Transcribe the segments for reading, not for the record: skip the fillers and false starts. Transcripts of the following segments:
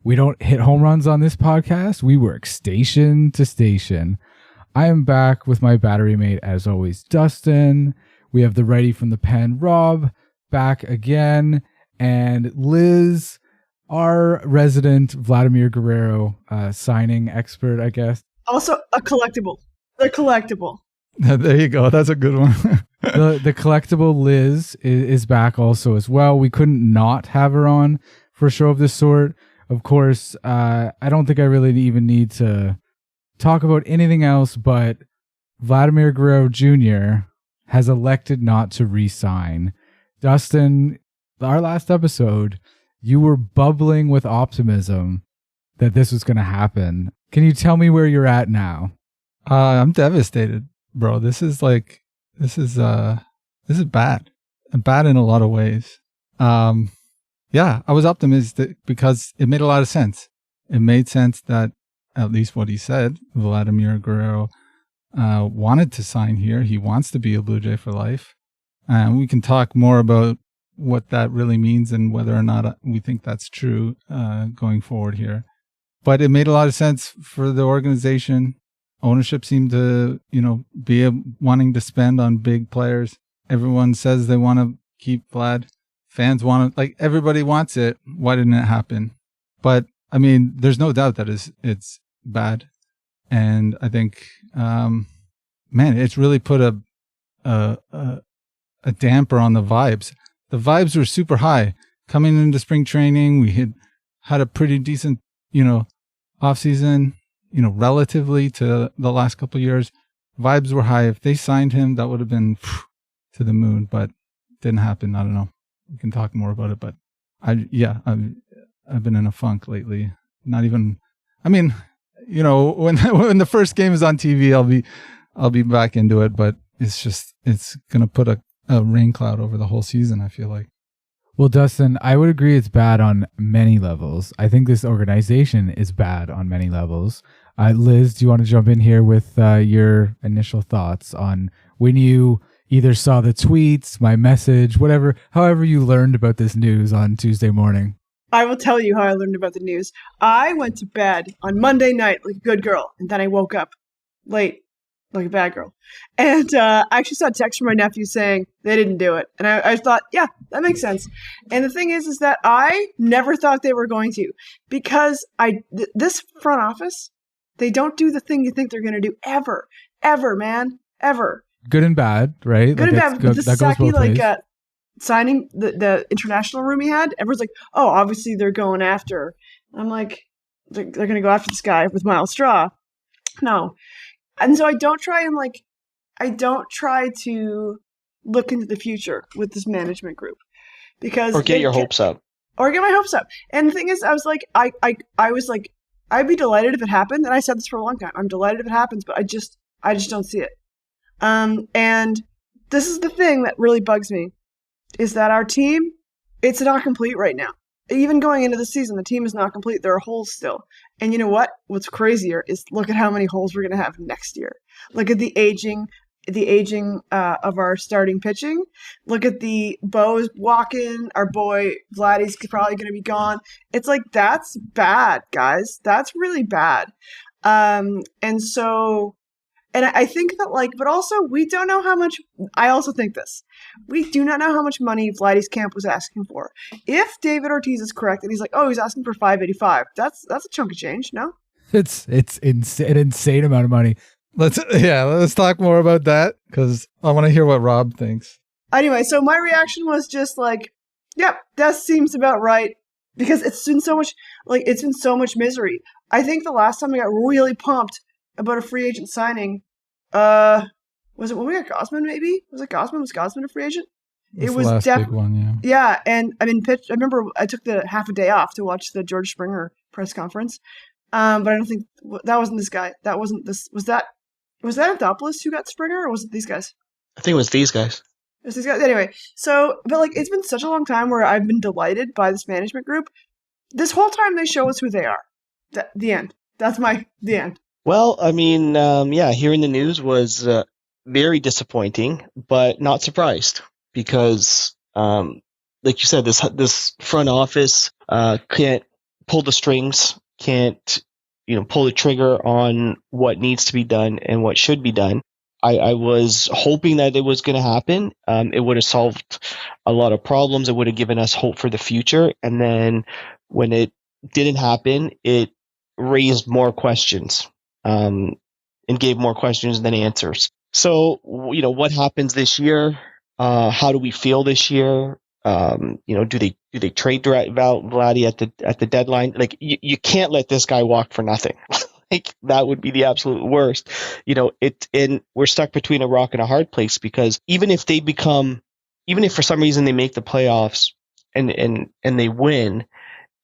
We don't hit home runs on this podcast. We work station to station. I am back with my battery mate, as always, Dustin. We have the righty from the pen, Rob, back again. And Liz, our resident Vladimir Guerrero signing expert, I guess. Also a collectible. The collectible. There you go. That's a good one. the collectible Liz is back also as well. We couldn't not have her on for a show of this sort. Of course, I don't think I really even need to talk about anything else, but Vladimir Guerrero Jr. has elected not to re-sign. Dustin, our last episode, you were bubbling with optimism that this was going to happen. Can you tell me where you're at now? I'm devastated, bro. This is bad. Bad in a lot of ways. Yeah, I was optimistic because it made a lot of sense. It made sense that, at least what he said, Vladimir Guerrero wanted to sign here. He wants to be a Blue Jay for life. And we can talk more about what that really means and whether or not we think that's true going forward here. But it made a lot of sense for the organization. Ownership seemed to, be wanting to spend on big players. Everyone says they want to keep Vlad. Fans want it, like everybody wants it. Why didn't it happen? But I mean, there's no doubt that it's bad, and I think, it's really put a damper on the vibes. The vibes were super high coming into spring training. We had a pretty decent, off season, relatively to the last couple of years. Vibes were high. If they signed him, that would have been to the moon, but didn't happen. I don't know. We can talk more about it, but I've been in a funk lately. Not even, when the first game is on TV, I'll be back into it, but it's gonna put a rain cloud over the whole season, I feel like. Well, Dustin, I would agree it's bad on many levels. I think this organization is bad on many levels. Liz, do you want to jump in here with your initial thoughts on when you either saw the tweets, my message, however you learned about this news on Tuesday morning? I will tell you how I learned about the news. I went to bed on Monday night like a good girl, and then I woke up late like a bad girl. And I actually saw a text from my nephew saying they didn't do it. And I thought, yeah, that makes sense. And the thing is that I never thought they were going to, because this front office, they don't do the thing you think they're going to do ever, man, ever. Good and bad, right? Good and bad. But this is exactly like signing the international room he had. Everyone's like, oh, obviously they're going after. I'm like, they're going to go after this guy with Miles Straw. No. And so I don't try to look into the future with this management group, because or get your hopes up. Or get my hopes up. And the thing is, I was like, I was like, I'd be delighted if it happened. And I said this for a long time. I'm delighted if it happens, but I just don't see it. And this is the thing that really bugs me, is that our team, it's not complete right now. Even going into the season, the team is not complete. There are holes still. And you know what? What's crazier is look at how many holes we're going to have next year. Look at the aging of our starting pitching. Look at the Bo's walking. Our boy Vladdy's probably going to be gone. It's like, that's bad, guys. That's really bad. And I think that, but also, we don't know how much, I also think this, we do not know how much money Vladdy's camp was asking for. If David Ortiz is correct, and he's like, oh, he's asking for $585, that's a chunk of change, no? It's an insane amount of money. Let's talk more about that, because I want to hear what Rob thinks. Anyway, so my reaction was just like, yep, that seems about right, because it's been so much misery. I think the last time I got really pumped about a free agent signing, was it when we got Gausman, maybe? Was Gausman a free agent? It was the last big one, yeah. Yeah, and I remember I took the half a day off to watch the George Springer press conference. But I don't think that wasn't this guy. That wasn't this. Was that Adamdz who got Springer, or was it these guys? I think it was these guys. It was these guys. Anyway, but it's been such a long time where I've been delighted by this management group. This whole time they show us who they are. The end. That's the end. Well, I mean, hearing the news was very disappointing, but not surprised, because, like you said, this front office can't pull the strings, can't pull the trigger on what needs to be done and what should be done. I was hoping that it was going to happen. It would have solved a lot of problems. It would have given us hope for the future. And then when it didn't happen, it raised more questions and gave more questions than answers. So, what happens this year? How do we feel this year? Do they trade Vladdy at the deadline? Like, you can't let this guy walk for nothing. Like, that would be the absolute worst. We're stuck between a rock and a hard place, because even if for some reason they make the playoffs and they win,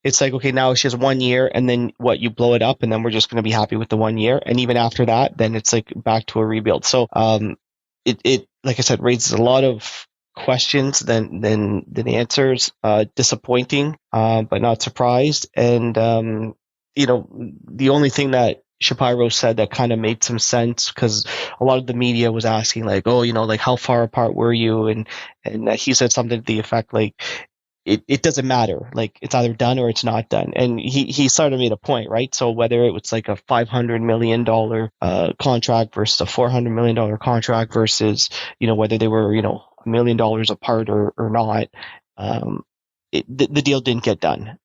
it's like, okay, now it's just 1 year, and then you blow it up, and then we're just going to be happy with the 1 year. And even after that, then it's like back to a rebuild. So, it like I said, raises a lot of questions than answers. Disappointing, but not surprised. And, the only thing that Shapiro said that kind of made some sense, because a lot of the media was asking, like, oh, like, how far apart were you? And he said something to the effect, like, it doesn't matter. Like, it's either done or it's not done. And he sort of made a point, right? So whether it was like a $500 million contract versus a $400 million contract versus, whether they were, $1 million apart or not, the deal didn't get done.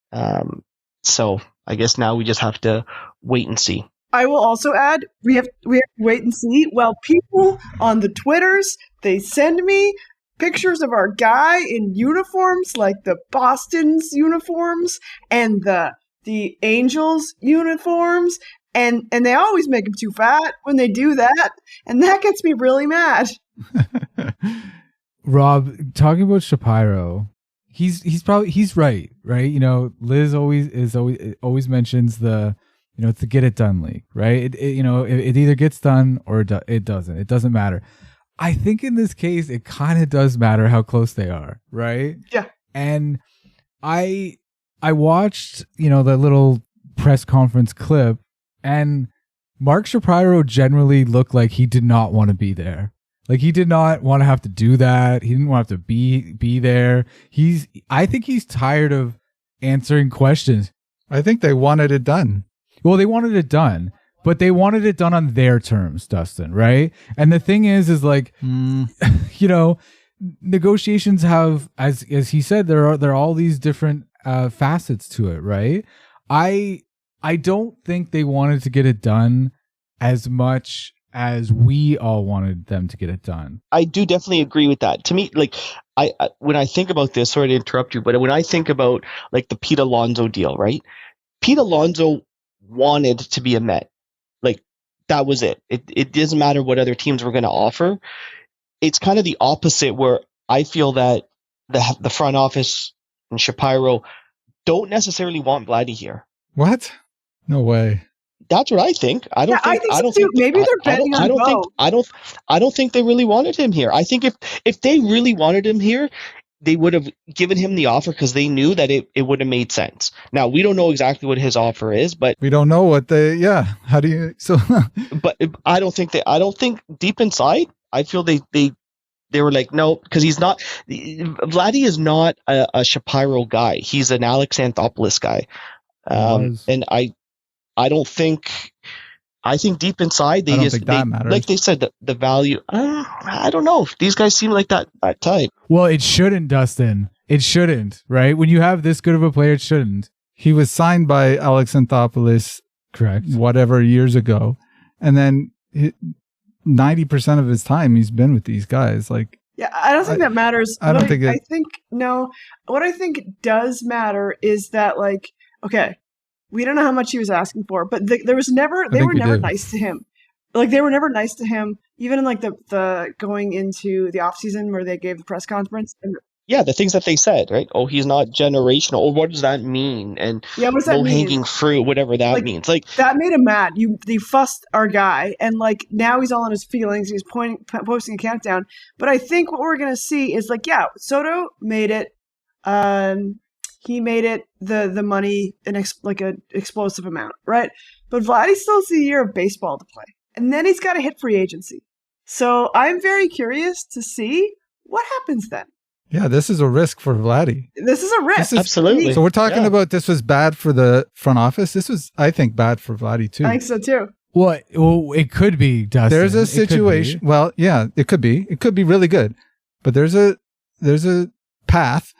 So I guess now we just have to wait and see. I will also add, we have to wait and see. Well, people on the Twitters, they send me pictures of our guy in uniforms, like the Boston's uniforms and the Angels uniforms, and they always make him too fat when they do that, and that gets me really mad. Rob, talking about Shapiro, he's right. Liz always mentions the it's the get it done league, right? It either gets done or it doesn't. It doesn't matter. I think in this case, it kind of does matter how close they are, right? Yeah. And I watched, the little press conference clip, and Mark Shapiro generally looked like he did not want to be there. Like, he did not want to have to do that. He didn't want to have to be there. I think he's tired of answering questions. I think they wanted it done. Well, they wanted it done, but they wanted it done on their terms, Dustin, right? And the thing is like, negotiations have, as he said, there are all these different facets to it, right? I don't think they wanted to get it done as much as we all wanted them to get it done. I do definitely agree with that. To me, like, I when I think about this, sorry to interrupt you, but when I think about like the Pete Alonso deal, right? Pete Alonso wanted to be a Met. Like, that was it. It doesn't matter what other teams were going to offer. It's kind of the opposite, where I feel that the front office and Shapiro don't necessarily want Vladdy here. What? No way. That's what I think. I don't think maybe they're betting on both. I don't think they really wanted him here. I think if they really wanted him here, they would have given him the offer, because they knew that it would have made sense. Now, we don't know exactly what his offer is, but we don't know what how do you, so. But I don't think deep inside, I feel they were like, no, because Vladdy is not a Shapiro guy. He's an Alex Anthopoulos guy. And I think deep inside they like they said, the value. I don't know. These guys seem like that type. Well, it shouldn't, Dustin. It shouldn't, right? When you have this good of a player, it shouldn't. He was signed by Alex Anthopoulos, correct? Whatever, years ago, and then 90% of his time he's been with these guys. Like, yeah, I don't think that matters. I don't think it. I think no. What I think does matter is that, like, okay, we don't know how much he was asking for, but they were never nice to him. Like, they were never nice to him, even in like the going into the off season where they gave the press conference. And yeah, the things that they said, right? Oh, he's not generational. Or what does that mean? And yeah, what does that mean? Low-hanging fruit, whatever that means. Like, that made him mad. They fussed our guy, and like now he's all in his feelings. He's posting a countdown. But I think what we're gonna see is like, yeah, Soto made it. He made it the money an explosive amount, right? But Vladdy still has a year of baseball to play, and then he's got to hit free agency. So I'm very curious to see what happens then. Yeah, this is a risk for Vladdy. This is a risk. Absolutely. So we're talking about this was bad for the front office. This was, I think, bad for Vladdy too. I think so too. Well, it could be, Dustin. There's a It could situation. be. Well, yeah, it could be. It could be really good, but there's a path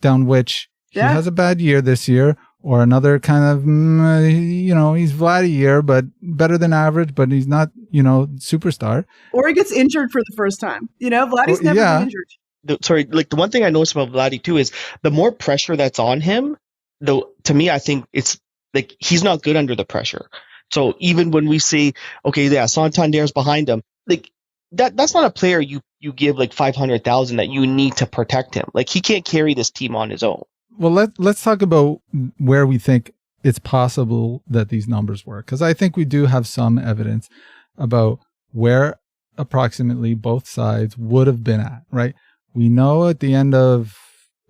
down which he Yeah. has a bad year this year, or another kind of he's Vladdy year, but better than average, but he's not superstar. Or he gets injured for the first time. Vladdy's never yeah. been injured. The one thing I noticed about Vladdy too is the more pressure that's on him, though, to me, I think it's like he's not good under the pressure. So even when we say, okay, yeah, Santander's behind him, like that's not a player you give like 500,000 that you need to protect him. Like he can't carry this team on his own. Well, let's talk about where we think it's possible that these numbers work, because I think we do have some evidence about where approximately both sides would have been at, right? We know at the end of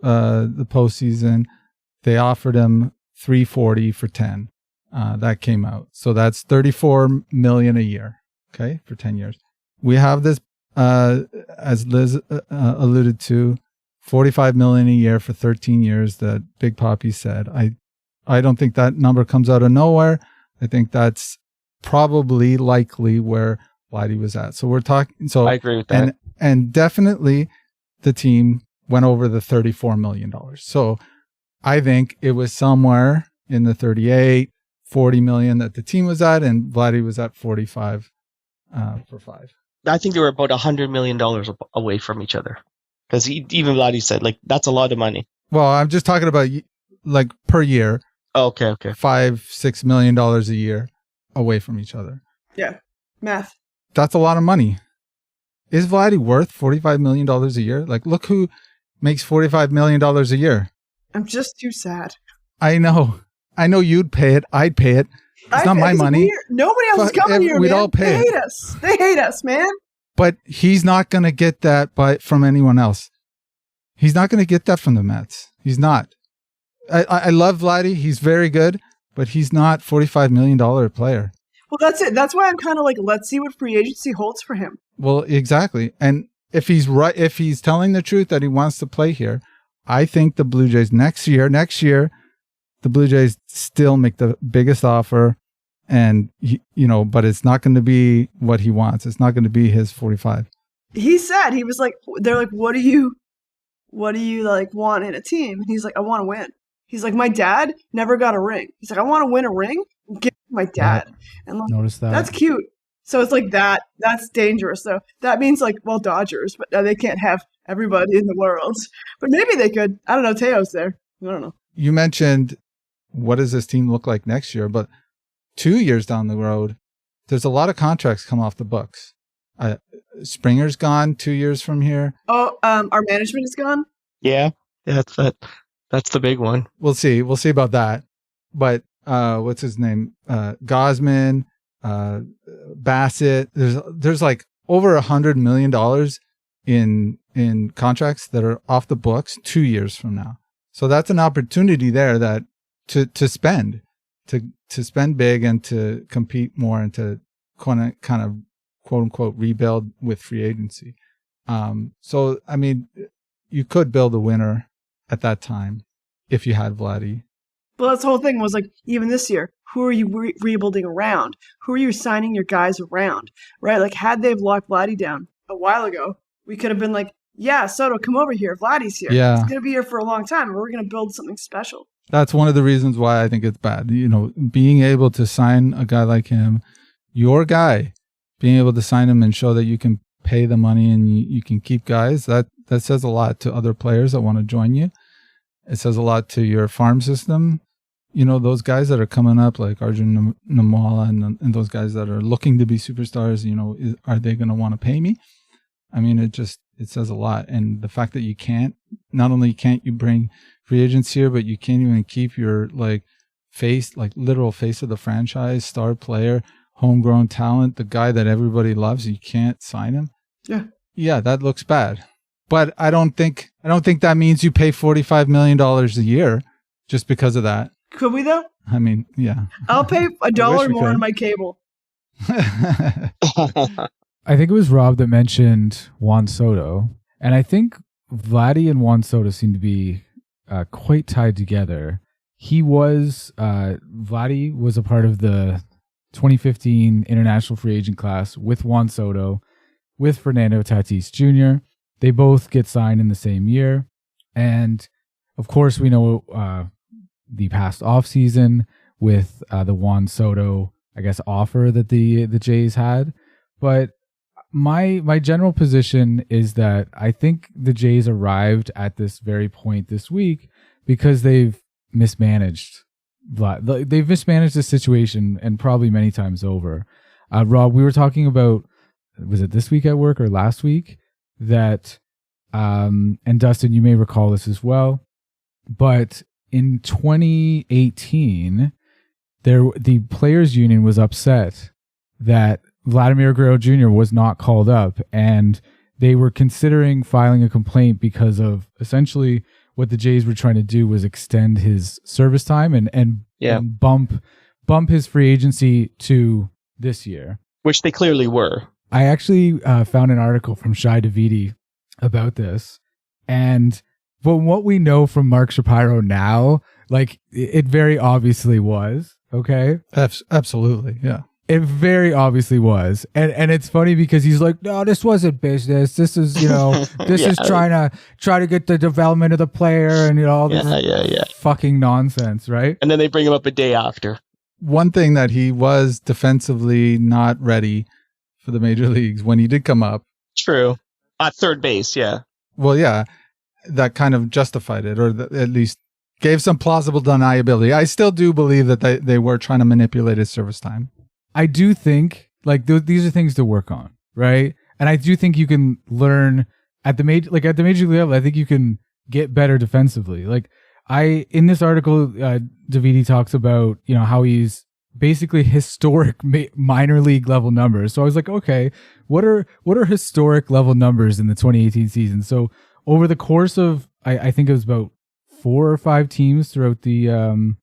the postseason, they offered him $340 for 10. That came out. So that's $34 million a year, okay, for 10 years. We have this, as Liz alluded to, $45 million a year for 13 years that Big Poppy said. I don't think that number comes out of nowhere. I think that's probably likely where Vladdy was at. So we're talking. So I agree with that. And definitely the team went over the $34 million. So I think it was somewhere in the 38, 40 million that the team was at, and Vladdy was at 45 for 5. I think they were about $100 million away from each other. Because even Vladdy said, like, that's a lot of money. Well, I'm just talking about like per year. Oh, okay. $5-6 million a year away from each other. Yeah. Math. That's a lot of money. Is Vladdy worth $45 million a year? Like, look who makes $45 million a year. I'm just too sad. I know you'd pay it. I'd pay it. It's not my money. Nobody else is coming here, we'd man. all pay They hate us. They hate us, man. But he's not going to get that from anyone else. He's not going to get that from the Mets. He's not. I love Vladdy. He's very good, but he's not $45 million player. Well, that's it. That's why I'm kind of like, let's see what free agency holds for him. Well, exactly. And if he's right, if he's telling the truth that he wants to play here, I think the Blue Jays next year, the Blue Jays still make the biggest offer, and but it's not going to be what he wants. It's not going to be his 45. He said, he was like, they're like, what do you like want in a team? And he's like, I want to win. He's like, my dad never got a ring. He's like, I want to win a ring. Give it to my dad. And like, Notice that. that's cute. So it's like that's dangerous. So that means like, well, Dodgers, but they can't have everybody in the world. But maybe they could. I don't know. Teo's there. I don't know. You mentioned, what does this team look like next year? But 2 years down the road, there's a lot of contracts come off the books. Springer's gone 2 years from here. Oh, our management is gone. Yeah, that's the big one. We'll see about that. But what's his name? Gosman, Bassett. There's like over $100 million in contracts that are off the books 2 years from now. So that's an opportunity there that to spend big and to compete more and to kind of quote unquote rebuild with free agency. So I mean, you could build a winner at that time if you had Vladdy. Well, that's the whole thing was like, even this year, who are you rebuilding around? Who are you signing your guys around? Right? Like, had they locked Vladdy down a while ago, we could have been like, yeah, Soto, come over here. Vladdy's here. Yeah. He's going to be here for a long time, and we're going to build something special. That's one of the reasons why I think it's bad. Being able to sign a guy like him, your guy, being able to sign him and show that you can pay the money and you can keep guys, that says a lot to other players that want to join you. It says a lot to your farm system. Those guys that are coming up like Arjun Namwala and those guys that are looking to be superstars, are they going to want to pay me? I mean, it says a lot. And the fact that you not only can't you bring free agents here, but you can't even keep your literal face of the franchise, star player, homegrown talent, the guy that everybody loves, you can't sign him. Yeah, that looks bad. But I don't think that means you pay $45 million a year just because of that. Could we though? I mean, yeah. I'll pay $1 more could. on my cable. I think it was Rob that mentioned Juan Soto, and I think Vladdy and Juan Soto seem to be quite tied together. Vladdy was a part of the 2015 international free agent class with Juan Soto, with Fernando Tatis Jr. They both get signed in the same year. And of course, we know the past offseason with the Juan Soto, I guess, offer that the Jays had. But my general position is that I think the Jays arrived at this very point this week because they've mismanaged the situation, and probably many times over. Rob, we were talking about, was it this week at work or last week, that and Dustin, you may recall this as well, but in 2018 the players union was upset that Vladimir Guerrero Jr. was not called up, and they were considering filing a complaint because of essentially what the Jays were trying to do was extend his service time and bump his free agency to this year, which they clearly were. I actually found an article from Shai Davidi about this, and from what we know from Mark Shapiro now, like it very obviously was. Okay, absolutely, yeah. It very obviously was. And it's funny because he's like, no, this wasn't business. This is, this is try to get the development of the player and all this fucking nonsense, right? And then they bring him up a day after. One thing that he was defensively not ready for the major leagues when he did come up. True. At third base, yeah. Well, yeah, that kind of justified it, or at least gave some plausible deniability. I still do believe that they were trying to manipulate his service time. I do think like these are things to work on, right? And I do think you can learn at the major league level. I think you can get better defensively. Like in this article, Davidi talks about how he's basically historic minor league level numbers. So I was like, okay, what are historic level numbers in the 2018 season? So over the course of I think it was about 4 or 5 teams throughout the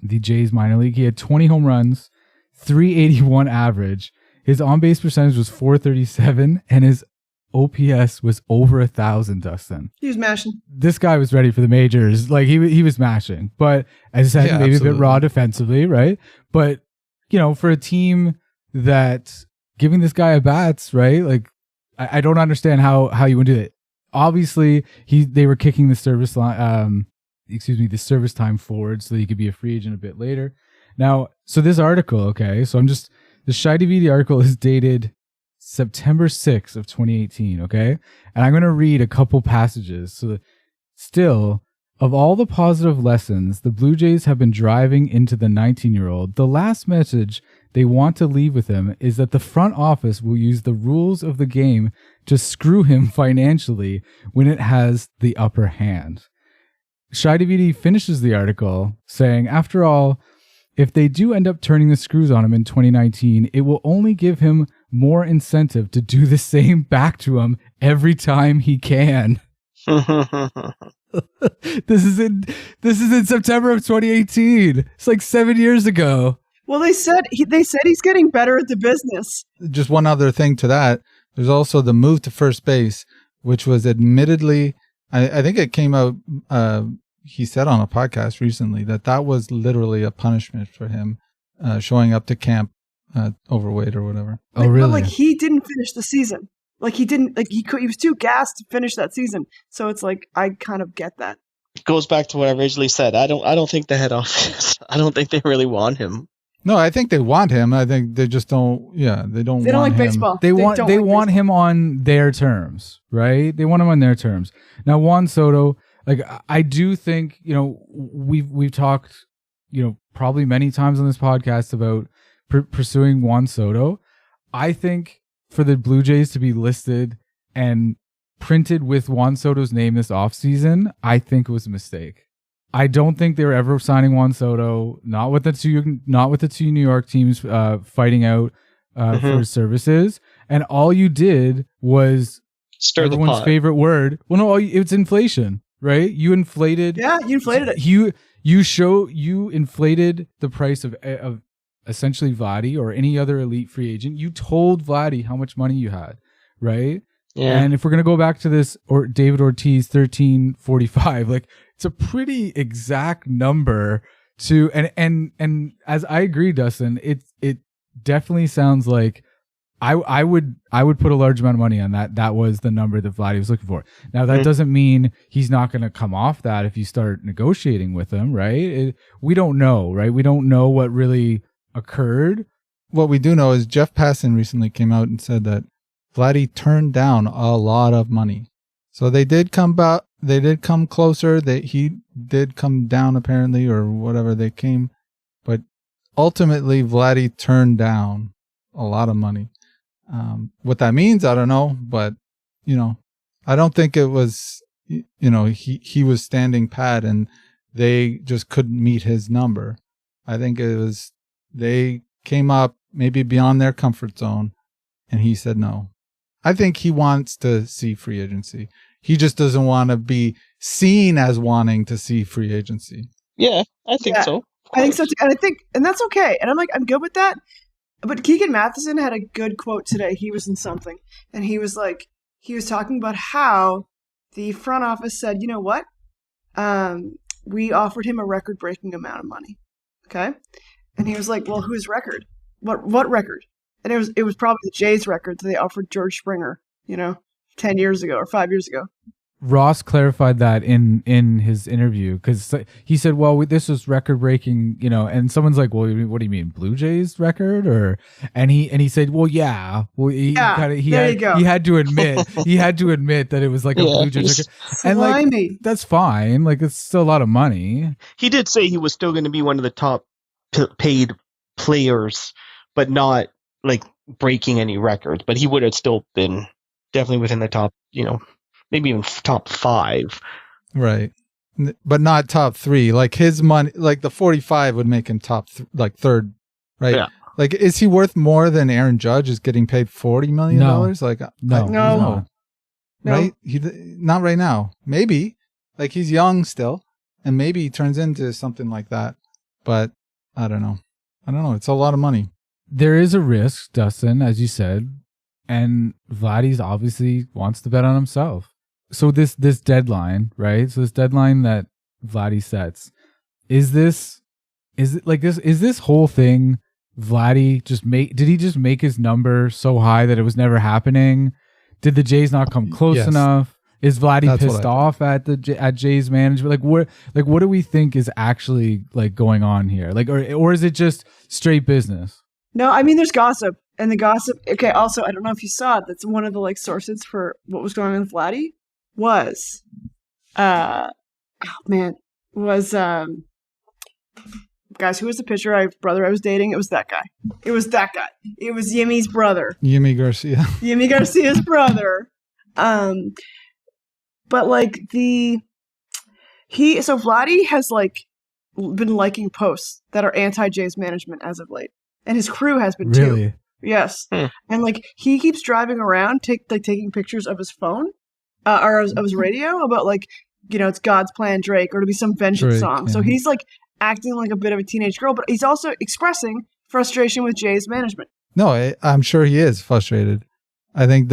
Jays minor league, he had 20 home runs, 381 average. His on-base percentage was 437, and his OPS was over 1,000, Dustin. He was mashing. This guy was ready for the majors. Like he was mashing. But as I said, maybe absolutely. A bit raw defensively, right? But for a team that giving this guy at bats, right? Like I don't understand how you would do it. Obviously, they were kicking the service line the service time forward so that he could be a free agent a bit later. Now, so this article, okay, the Shai Davidi article is dated September 6th of 2018, okay? And I'm going to read a couple passages. So still, of all the positive lessons the Blue Jays have been driving into the 19-year-old, the last message they want to leave with him is that the front office will use the rules of the game to screw him financially when it has the upper hand. Shai Davidi finishes the article saying, after all, if they do end up turning the screws on him in 2019, it will only give him more incentive to do the same back to him every time he can. This is in September of 2018. It's like 7 years ago. Well, they said he's getting better at the business. Just one other thing to that. There's also the move to first base, which was admittedly, I think it came out, he said on a podcast recently that was literally a punishment for him showing up to camp overweight or whatever. Oh, really? But he didn't finish the season. He was too gassed to finish that season. So it's like I kind of get that. It goes back to what I originally said. I don't think the head office. I don't think they really want him. No, I think they want him. I think they just don't. Yeah, they don't. They don't want like him. baseball. They want him on their terms, right? They want him on their terms. Now, Juan Soto. Like I do think, we've talked, probably many times on this podcast about pursuing Juan Soto. I think for the Blue Jays to be listed and printed with Juan Soto's name this offseason, I think it was a mistake. I don't think they were ever signing Juan Soto, not with the two New York teams fighting out for his services. And all you did was stir the everyone's pot. Favorite word. Well, no, it's inflation. Right? You inflated. Yeah, you inflated it. You inflated the price of essentially Vladdy or any other elite free agent. You told Vladdy how much money you had, right? Yeah. And if we're gonna go back to this, or David Ortiz 1345, like it's a pretty exact number to, and as I agree, Dustin, it definitely sounds like I would put a large amount of money on that. That was the number that Vladdy was looking for. Now that doesn't mean he's not going to come off that if you start negotiating with him, right? We don't know, right? We don't know what really occurred. What we do know is Jeff Passan recently came out and said that Vladdy turned down a lot of money. So they did come closer. He did come down apparently, or whatever they came. But ultimately, Vladdy turned down a lot of money. What that means, I don't know. But, I don't think it was, he was standing pat and they just couldn't meet his number. I think it was, they came up maybe beyond their comfort zone and he said no. I think he wants to see free agency. He just doesn't want to be seen as wanting to see free agency. Yeah, I think so. I think so too. And that's okay. And I'm good with that. But Keegan Matheson had a good quote today. He was in something. And he was talking about how the front office said, you know what? We offered him a record-breaking amount of money. Okay? And he was like, well, whose record? What record? And it was probably the Jays record that they offered George Springer, 10 years ago or 5 years ago. Ross clarified that in his interview, because he said, well, this was record breaking, and someone's like, well, what do you mean, Blue Jays record? And he said, well, yeah. Well, he had to admit that it was like a Blue Jays record. And like, that's fine. Like, it's still a lot of money. He did say he was still going to be one of the top paid players, but not like breaking any records. But he would have still been definitely within the top, maybe even top 5. Right. But not top 3. Like his money, like the 45 would make him top third, right? Yeah. Like, is he worth more than Aaron Judge is getting paid $40 million? Like, no. Right? Not right now. Maybe. Like, he's young still, and maybe he turns into something like that. But I don't know. It's a lot of money. There is a risk, Dustin, as you said, and Vladdy's obviously wants to bet on himself. So this deadline, right? So this deadline that Vladdy sets, is this whole thing Vladdy did he just make his number so high that it was never happening? Did the Jays not come close enough? Is Vladdy pissed off at Jays management? What do we think is actually like going on here? Like, or is it just straight business? No, I mean, there's gossip. And the gossip, okay, also, I don't know if you saw it, that's one of the sources for what was going on with Vladdy was, guys, who was the pitcher brother I was dating? It was that guy. It was Yimmy's brother. Yimmy Garcia. Yimmy Garcia's brother. But so Vladdy has been liking posts that are anti-Jays management as of late. And his crew has been too. Yes. And he keeps driving around, taking pictures of his phone or of his radio about it's God's Plan Drake or to be some vengeance song. Yeah. So he's acting like a bit of a teenage girl, but he's also expressing frustration with Jay's management. No, I'm sure he is frustrated. I think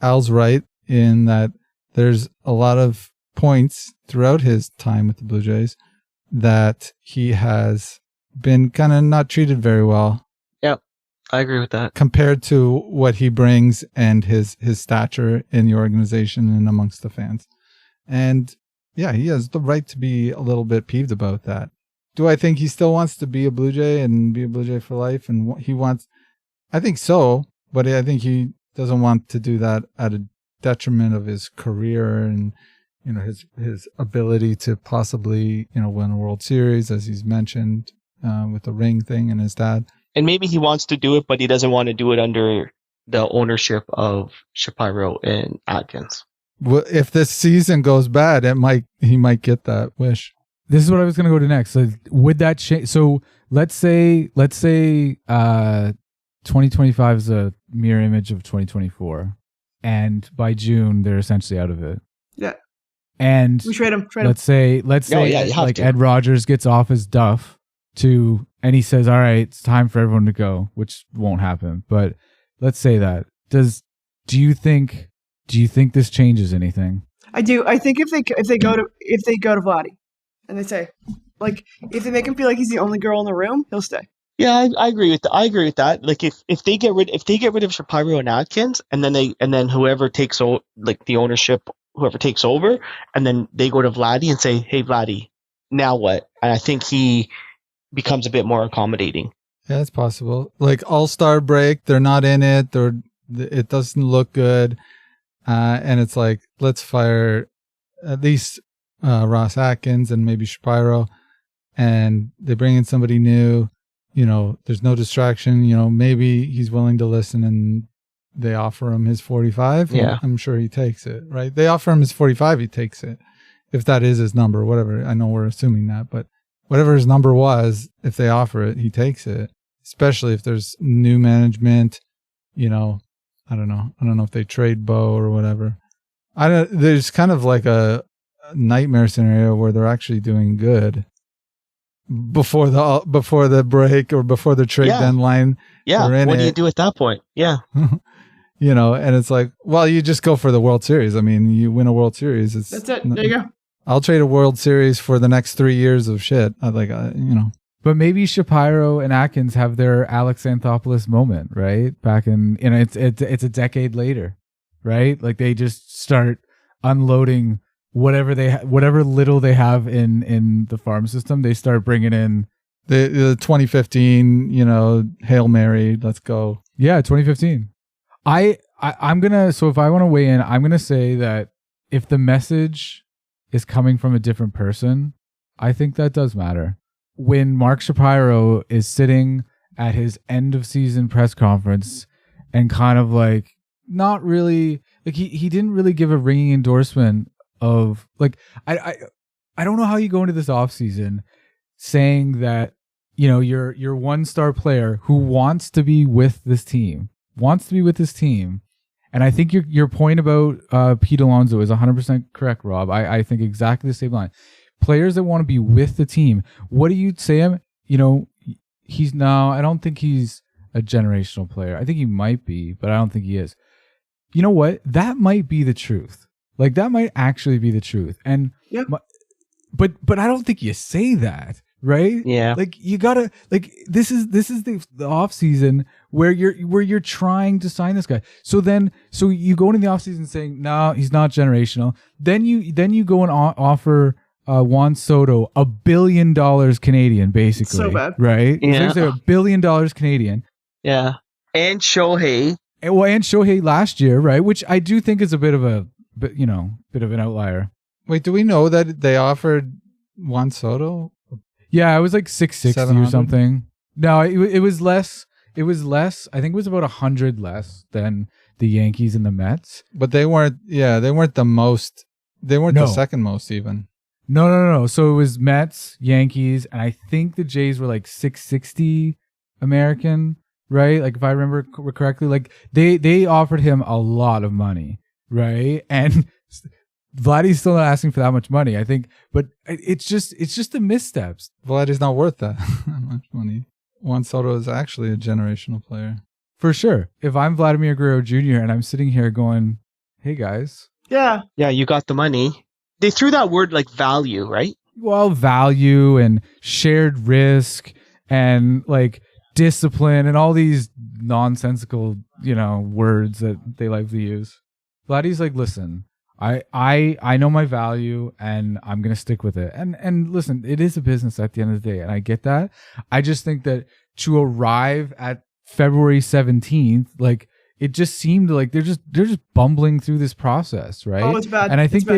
Al's right in that there's a lot of points throughout his time with the Blue Jays that he has been kind of not treated very well. Yep, I agree with that. Compared to what he brings and his stature in the organization and amongst the fans. And yeah, he has the right to be a little bit peeved about that. Do I think he still wants to be a Blue Jay and be a Blue Jay for life? And he wants, I think so, but I think he doesn't want to do that at a detriment of his career and his ability to possibly win a World Series, as he's mentioned. With the ring thing and his dad. And maybe he wants to do it, but he doesn't want to do it under the ownership of Shapiro and Atkins. Well, if this season goes bad, he might get that wish. This is what I was going to go to next. So would that change? So let's say 2025 is a mirror image of 2024, and by June they're essentially out of it. Yeah. And we trade him. Let's say Ed Rogers gets off his duff. And he says, all right, it's time for everyone to go, which won't happen. But let's say that. Does Do you think this changes anything? I do. I think if they go to Vladdy, and they say, like, if they make him feel like he's the only girl in the room, he'll stay. Yeah, I agree with that. I agree with that. Like if they get rid of Shapiro and Atkins, and then whoever takes the ownership, whoever takes over, and then they go to Vladdy and say, "Hey, Vladdy, now what?" And I think he becomes a bit more accommodating. Yeah, it's possible. Like All-Star break, they're not in it. It doesn't look good, and it's like, let's fire at least Ross Atkins and maybe Shapiro, and they bring in somebody new. You know, there's no distraction. You know, maybe he's willing to listen, and they offer him his 45. Yeah, I'm sure he takes it. Right? They offer him his 45, he takes it, if that is his number. Whatever. I know we're assuming that, but whatever his number was, if they offer it, he takes it. Especially if there's new management. You know, I don't know if they trade Bo or whatever. There's kind of like a nightmare scenario where they're actually doing good before the break or before the trade deadline. Yeah. What do you do at that point? Yeah. You know, and it's like, well, you just go for the World Series. I mean, you win a World Series. That's it. There you go. I'll trade a World Series for the next 3 years of shit. You know. But maybe Shapiro and Atkins have their Alex Anthopoulos moment, right? Back in, it's a decade later, right? Like they just start unloading whatever little they have in the farm system. They start bringing in the 2015, you know, Hail Mary, let's go. Yeah, 2015. I'm gonna, so if I want to weigh in, I'm gonna say that if the message is coming from a different person, I think that does matter. When Mark Shapiro is sitting at his end of season press conference and kind of like not really, like he didn't really give a ringing endorsement of, like, I don't know how you go into this offseason saying that, you know, you're 1-star player who wants to be with this team. And I think your point about Pete Alonso is 100% correct, Rob. I think exactly the same line. Players that want to be with the team. What do you say him? You know, I don't think he's a generational player. I think he might be, but I don't think he is. You know what? That might be the truth. Like that might actually be the truth. And yeah. But I don't think you say that, right? Yeah. Like you gotta, like this is the off season where you're trying to sign this guy. So you go into the off season saying, no, he's not generational. Then you go and offer Juan Soto $1 billion Canadian, basically. So bad, right? Yeah. Seriously, $1 billion Canadian. Yeah, and Shohei. And Shohei last year, right? Which I do think is a bit of an outlier. Wait, do we know that they offered Juan Soto? Yeah, it was like 660 or something. No, it was less. It was less. I think it was about 100 less than the Yankees and the Mets. But they weren't. Yeah, they weren't the most. They weren't the second most even. No. So it was Mets, Yankees, and I think the Jays were like 660 American, right? Like if I remember correctly, like they offered him a lot of money, right? And Vladdy's still not asking for that much money, I think, but it's just the missteps. Vladdy's not worth that much money. Juan Soto is actually a generational player. For sure. If I'm Vladimir Guerrero Jr. and I'm sitting here going, hey guys. Yeah, you got the money. They threw that word like value, right? Well, value and shared risk and like discipline and all these nonsensical, words that they like to use. Vladdy's like, listen, I know my value and I'm going to stick with it. And listen, it is a business at the end of the day. And I get that. I just think that to arrive at February 17th, like it just seemed like they're just bumbling through this process. Right. Oh, it's bad. And I think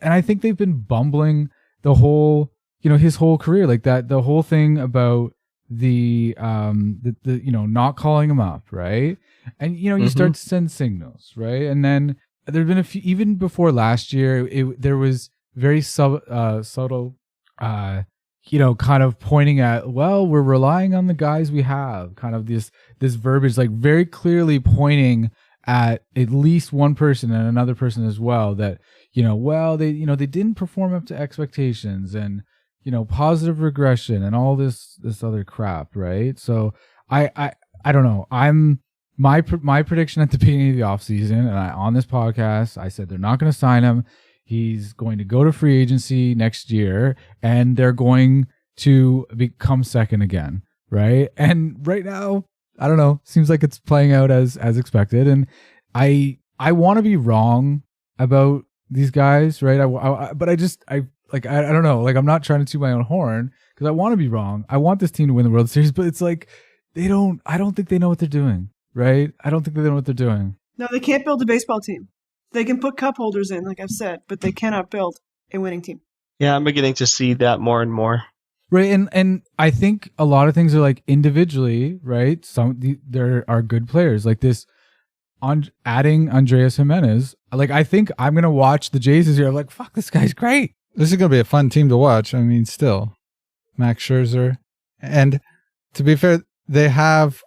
I think they've been bumbling the whole, his whole career, like that, the whole thing about the not calling him up. Right. And, you start to send signals. Right. And then there've been a few, even before last year, there was very subtle, kind of pointing at, well, we're relying on the guys we have, kind of this verbiage, like very clearly pointing at least one person and another person as well that, they didn't perform up to expectations and, positive regression and all this other crap. Right. So I don't know. my prediction at the beginning of the offseason, and on this podcast, I said they're not going to sign him. He's going to go to free agency next year, and they're going to become second again, right? And right now, I don't know. Seems like it's playing out as expected, and I want to be wrong about these guys, right? But I don't know. Like, I'm not trying to toot my own horn because I want to be wrong. I want this team to win the World Series, but it's like I don't think they know what they're doing, right? I don't think they know what they're doing. No, they can't build a baseball team. They can put cup holders in, like I've said, but they cannot build a winning team. Yeah, I'm beginning to see that more and more. Right, and I think a lot of things are like individually, right? There are good players like this. Adding Andreas Jimenez, like I think I'm gonna watch the Jays this year. I'm like, fuck, this guy's great. This is gonna be a fun team to watch. I mean, still, Max Scherzer, and to be fair, they have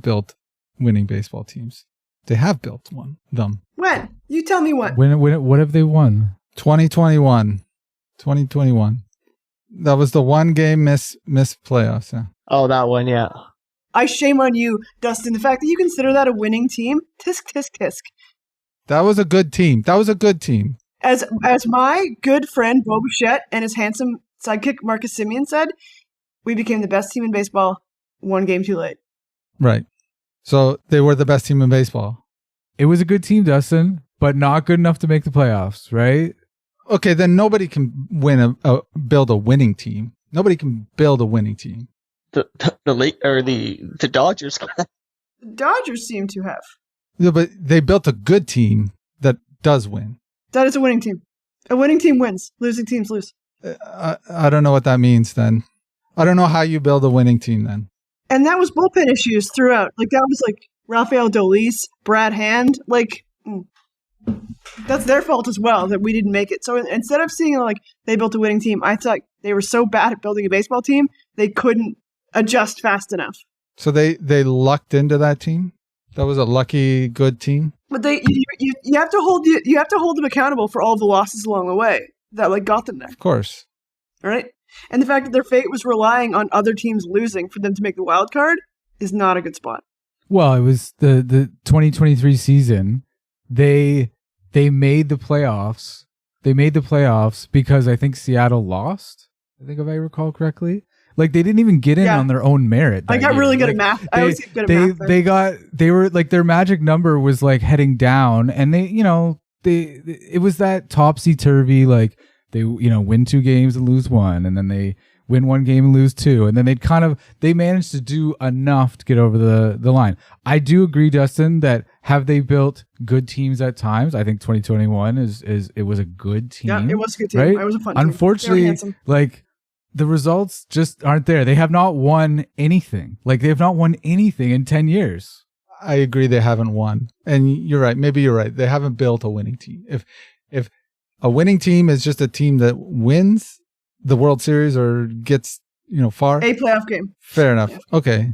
built winning baseball teams. They have built them. When? You tell me when. What have they won? 2021. That was the one game miss playoffs. Yeah. Oh, that one, yeah. I shame on you, Dustin. The fact that you consider that a winning team, tisk, tisk, tisk. That was a good team. As my good friend Bo Bichette and his handsome sidekick Marcus Semien said, we became the best team in baseball one game too late. Right. So they were the best team in baseball. It was a good team, Dustin, but not good enough to make the playoffs, right? Okay, then nobody can build a winning team. Nobody can build a winning team. The Dodgers. The Dodgers seem to have. Yeah, but they built a good team that does win. That is a winning team. A winning team wins. Losing teams lose. I don't know what that means then. I don't know how you build a winning team then. And that was bullpen issues throughout. Like, that was like Rafael Dolis, Brad Hand. Like, that's their fault as well that we didn't make it. So instead of seeing like they built a winning team, I thought they were so bad at building a baseball team, they couldn't adjust fast enough. So they lucked into that team. That was a lucky good team. But you have to hold them accountable for all the losses along the way that like got them there. Of course. All right. And the fact that their fate was relying on other teams losing for them to make the wild card is not a good spot. Well, it was the 2023 season. They made the playoffs. They made the playoffs because I think Seattle lost. I think if I recall correctly. Like they didn't even get in on their own merit. I got really good at math. I always get good at math. They were like their magic number was like heading down, and it was that topsy-turvy, like they win 2 games and lose 1, and then they win 1 game and lose 2, and then they managed to do enough to get over the line. I do agree, Dustin, that have they built good teams at times? I think 2021 it was a good team. Yeah, it was a good team. Right? It was a fun team. Unfortunately, like the results just aren't there. They have not won anything. Like they have not won anything in 10 years. I agree they haven't won. And you're right. Maybe you're right. They haven't built a winning team. If a winning team is just a team that wins the World Series or gets, far. A playoff game. Fair enough. Yeah. Okay.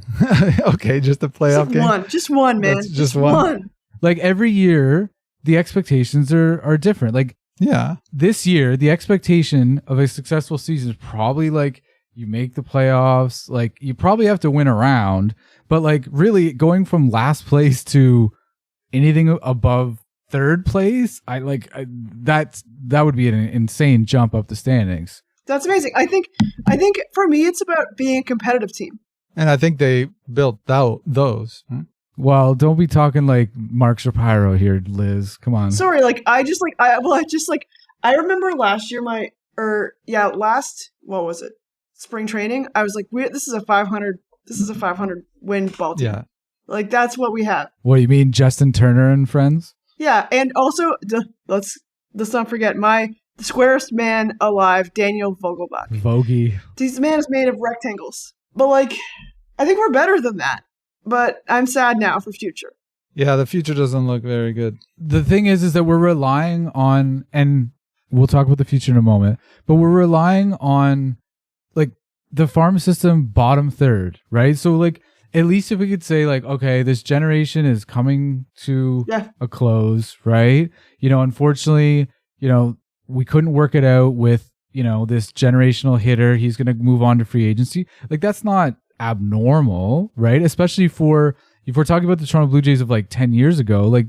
Okay, just a playoff game. Just one, man. That's just one. Like every year, the expectations are different. Like yeah, this year, the expectation of a successful season is probably like you make the playoffs. Like you probably have to win a round, but like really going from last place to anything above third place, that would be an insane jump up the standings. That's amazing. I think for me, it's about being a competitive team. And I think they built out those. Well, don't be talking like Mark Shapiro here, Liz. Come on. Sorry, I remember last year what was it? Spring training. I was like, this is a 500 win ball team. Yeah. Like that's what we have. What do you mean, Justin Turner and friends? Yeah, and also let's not forget the squarest man alive, Daniel Vogelbach. Vogie. This man is made of rectangles. But I think we're better than that. But I'm sad now for future. Yeah, the future doesn't look very good. The thing is that we're relying on, and we'll talk about the future in a moment, but we're relying on like the farm system bottom third, right? So like at least if we could say like, okay, this generation is coming to a close, right? Unfortunately, we couldn't work it out with, this generational hitter. He's going to move on to free agency. Like that's not abnormal, right? Especially for, if we're talking about the Toronto Blue Jays of like 10 years ago, like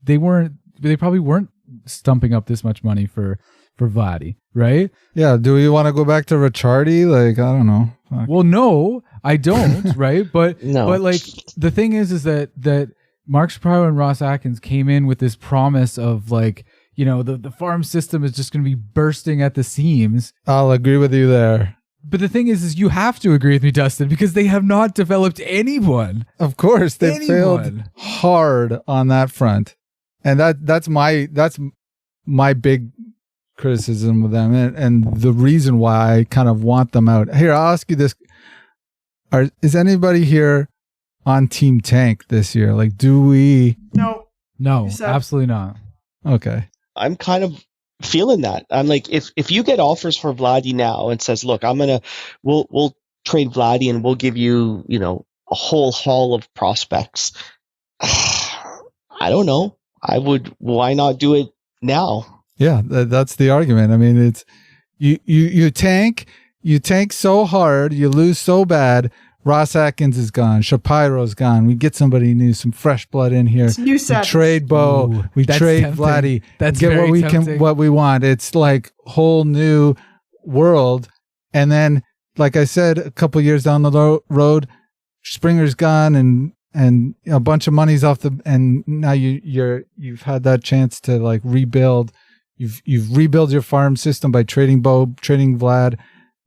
they probably weren't stumping up this much money for Vladdy, right? Yeah. Do we want to go back to Ricciardi? Like, I don't know. Fuck. Well, no, I don't, right? But No. but like the thing is that Mark Shapiro and Ross Atkins came in with this promise of like, you know, the farm system is just going to be bursting at the seams. I'll agree with you there. But the thing is you have to agree with me, Dustin, because they have not developed anyone. Of course, they failed Anyone. hard on that front, and that's my big criticism of them, and the reason why I kind of want them out. Here, I'll ask you this: is anybody here on Team Tank this year? Like, do we? No. No, You said- absolutely not. Okay. I'm kind of feeling that. I'm like, if you get offers for Vladdy now and says, look, we'll trade Vladdy and we'll give you, you know, a whole haul of prospects. I don't know. Why not do it now? Yeah, that's the argument. I mean, it's you tank so hard, you lose so bad. Ross Atkins is gone. Shapiro's gone. We get somebody new, some fresh blood in here. It's new We set. trade Bo. Ooh, We that's trade tempting. Vladdy. That's get very what we tempting. what we want. It's like whole new world. And then, like I said, a couple years down the road, Springer's gone, and a bunch of money's off the. And now you've had that chance to like rebuild. You've rebuilt your farm system by trading Bo, trading Vlad.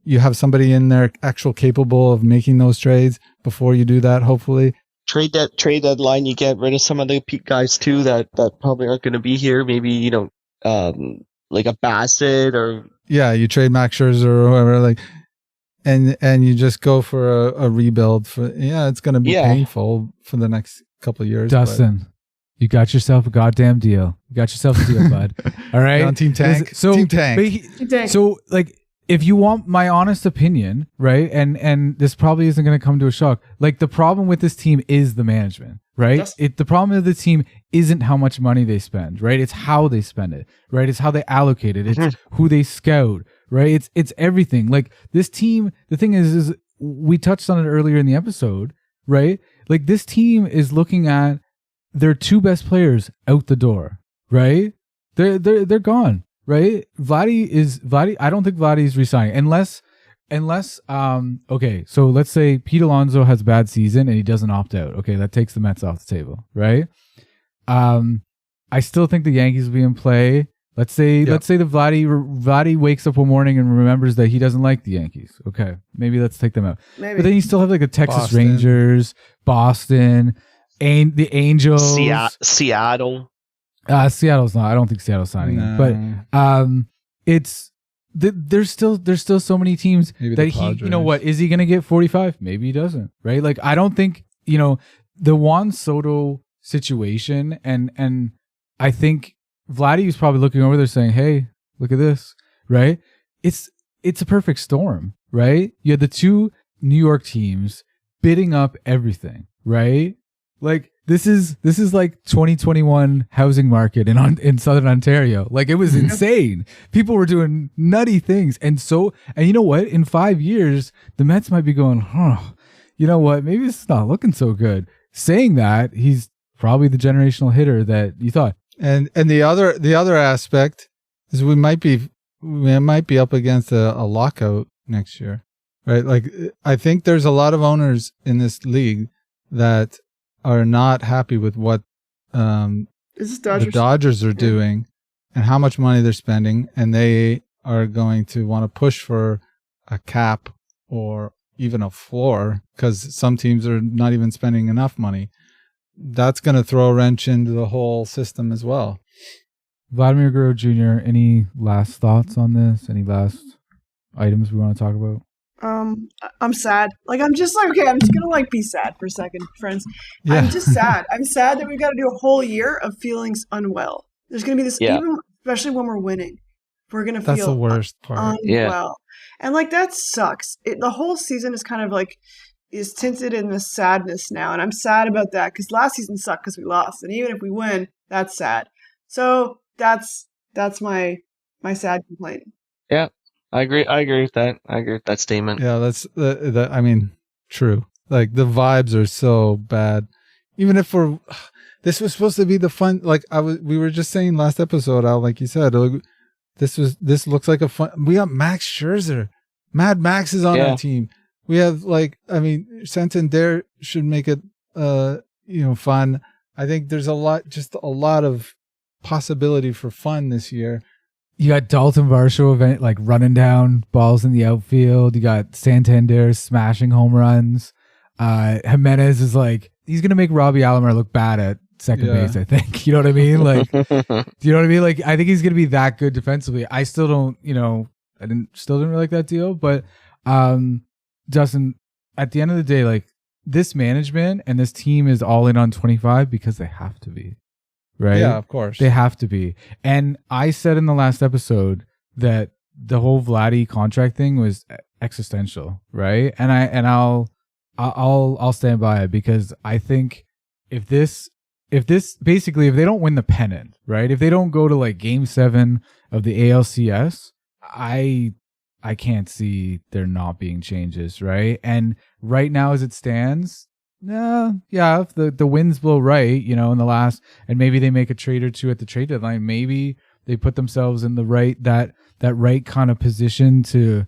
You have somebody in there actual capable of making those trades before you do that, hopefully. Trade deadline, you get rid of some of the peak guys too that probably aren't going to be here. Maybe, you know, like a Bassett or Yeah, you trade Max Scherzer or whoever, like, and you just go for a rebuild. It's going to be painful for the next couple of years. Dustin, you got yourself a goddamn deal. You got yourself a deal, bud. All right. On Team Tank. So, Team Tank. but so like, if you want my honest opinion, right? And this probably isn't going to come to a shock. Like the problem with this team is the management, right? Yes. The problem with the team isn't how much money they spend, right? It's how they spend it, right? It's how they allocate it. It's who they scout, right? It's everything. Like this team, the thing is we touched on it earlier in the episode, right? Like this team is looking at their two best players out the door, right? They're gone. Right? Vladdy. I don't think Vladdy is resigning unless okay, so let's say Pete Alonso has a bad season and he doesn't opt out. Okay, that takes the Mets off the table, right? I still think the Yankees will be in play. Let's say the Vladdy wakes up one morning and remembers that he doesn't like the Yankees. Okay, maybe let's take them out. Maybe. But then you still have like the Texas Boston. Rangers, Boston, the Angels, Seattle. Seattle's not. I don't think Seattle's signing him. But there's still so many teams Maybe that the he. You know Padres. what? Is he going to get 45? Maybe he doesn't. Right? Like I don't think the Juan Soto situation, and I think Vladdy was probably looking over there saying, "Hey, look at this." Right? It's a perfect storm. Right? You had the two New York teams bidding up everything. Right? Like. This is like 2021 housing market in Southern Ontario. Like it was insane. People were doing nutty things. And you know what? In 5 years, the Mets might be going, you know what? Maybe it's not looking so good. Saying that, he's probably the generational hitter that you thought. And the other aspect is we might be up against a lockout next year. Right? Like I think there's a lot of owners in this league that are not happy with what the Dodgers are doing and how much money they're spending, and they are going to want to push for a cap or even a floor because some teams are not even spending enough money. That's going to throw a wrench into the whole system as well. Vladimir Guerrero Jr., any last thoughts on this? Any last items we want to talk about? I'm sad. Like, I'm just like, okay, I'm just gonna like be sad for a second, friends. Yeah. I'm just sad. I'm sad that we've got to do a whole year of feelings unwell. There's gonna be this, even especially when we're winning, we're gonna feel That's the worst part. unwell, and like that sucks. The whole season is kind of like is tinted in this sadness now, and I'm sad about that because last season sucked because we lost, and even if we win, that's sad. So that's my sad complaint. Yeah. I agree with that. I agree with that statement. Yeah, that's I mean, true. Like the vibes are so bad. even if this was supposed to be the fun. Like we were just saying last episode, Al, like you said, this looks like a fun. We got Max Scherzer, Mad Max is on our team. We have Santander should make it fun. I think there's a lot of possibility for fun this year. You got Dalton Varsho event like running down balls in the outfield. You got Santander smashing home runs. Jimenez is like, he's gonna make Robbie Alomar look bad at second base, I think. You know what I mean? Like, do you know what I mean? Like, I think he's gonna be that good defensively. I still don't, still didn't really like that deal. But Justin, at the end of the day, like, this management and this team is all in on 25 because they have to be. Right? Yeah, of course. They have to be. And I said in the last episode that the whole Vladdy contract thing was existential, right? And I'll stand by it, because I think if they don't win the pennant, right? If they don't go to like game 7 of the ALCS, I can't see there not being changes, right? And right now as it stands, if the winds blow right, in the last, and maybe they make a trade or two at the trade deadline, maybe they put themselves in the that right kind of position to,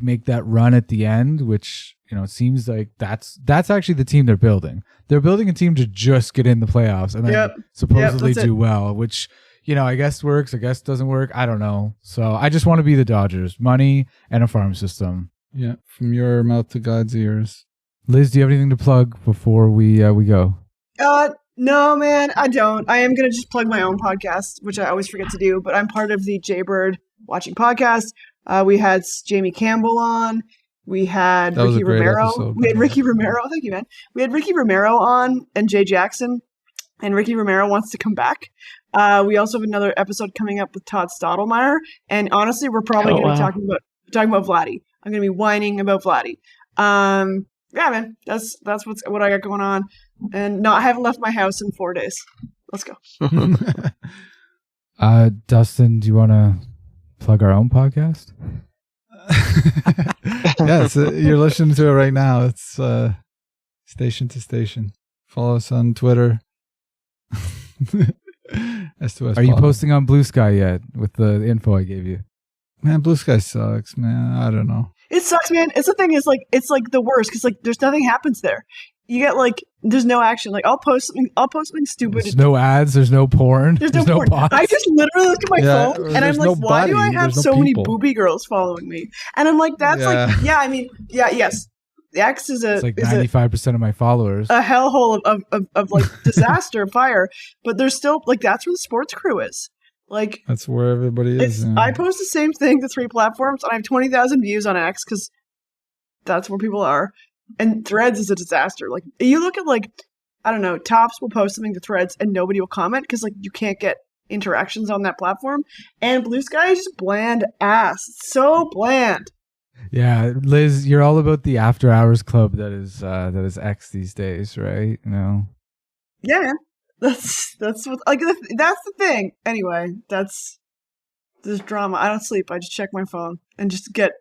make that run at the end, which, it seems like that's actually the team they're building. They're building a team to just get in the playoffs and then supposedly do well, which, I guess works, I guess doesn't work. I don't know. So I just want to be the Dodgers, money and a farm system. Yeah. From your mouth to God's ears. Liz, do you have anything to plug before we go? No, man, I don't. I am going to just plug my own podcast, which I always forget to do, but I'm part of the Jaybird Watching podcast. We had Jamie Campbell on. We had Ricky Romero. Episode, we had Ricky Romero. Thank you, man. We had Ricky Romero on and Jay Jackson, and Ricky Romero wants to come back. We also have another episode coming up with Todd Stottlemyre, and honestly, we're probably going to be talking about Vladdy. I'm going to be whining about Vladdy. Yeah, man, that's what I got going on, and I haven't left my house in 4 days. Let's go. Dustin, do you want to plug our own podcast? Yes, you're listening to it right now. It's Station to Station. Follow us on Twitter. S2S. Are you posting on Blue Sky yet with the info I gave you? Man, Blue Sky sucks, man. I don't know. It sucks, man. It's the thing is, like, it's like the worst because like there's nothing happens there. You get like there's no action. Like I'll post something stupid. There's no ads. There's no porn. There's no porn. Bots. I just literally look at my phone and I'm like, why do I have so many booby girls following me? And I'm like, that's yes. The X is it's like 95% of my followers. A hellhole of like disaster, fire. But there's still like that's where the sports crew is. Like that's where everybody is. I post the same thing to 3 platforms, and I have 20,000 views on X because that's where people are. And Threads is a disaster. Like you look at like I don't know, Tops will post something to Threads and nobody will comment because like you can't get interactions on that platform. And Blue Sky is just bland ass. It's so bland. Yeah, Liz, you're all about the after hours club that is X these days, right? Yeah, man. That's what like that's the thing. Anyway, that's this drama. I don't sleep. I just check my phone and just get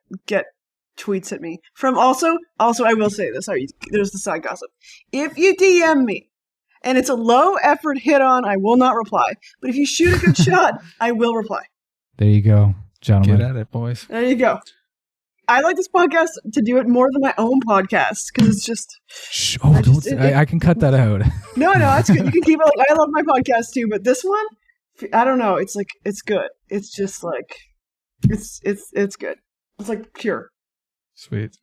tweets at me from also I will say this. Sorry, there's the side gossip. If you DM me and it's a low effort hit on, I will not reply. But if you shoot a good shot, I will reply. There you go, gentlemen. Get at it, boys. There you go. I like this podcast to do it more than my own podcast because it's just. Shh, I can cut that out. No, it's good. You can keep it. Like I love my podcast too, but this one, I don't know. It's like it's good. It's just like it's good. It's like pure. Sweet.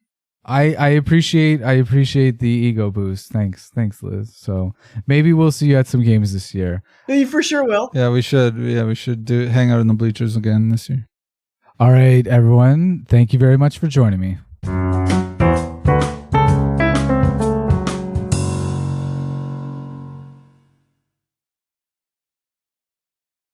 I appreciate the ego boost. Thanks, Liz. So maybe we'll see you at some games this year. You for sure will. Yeah, we should. Yeah, we should hang out in the bleachers again this year. All right, everyone. Thank you very much for joining me.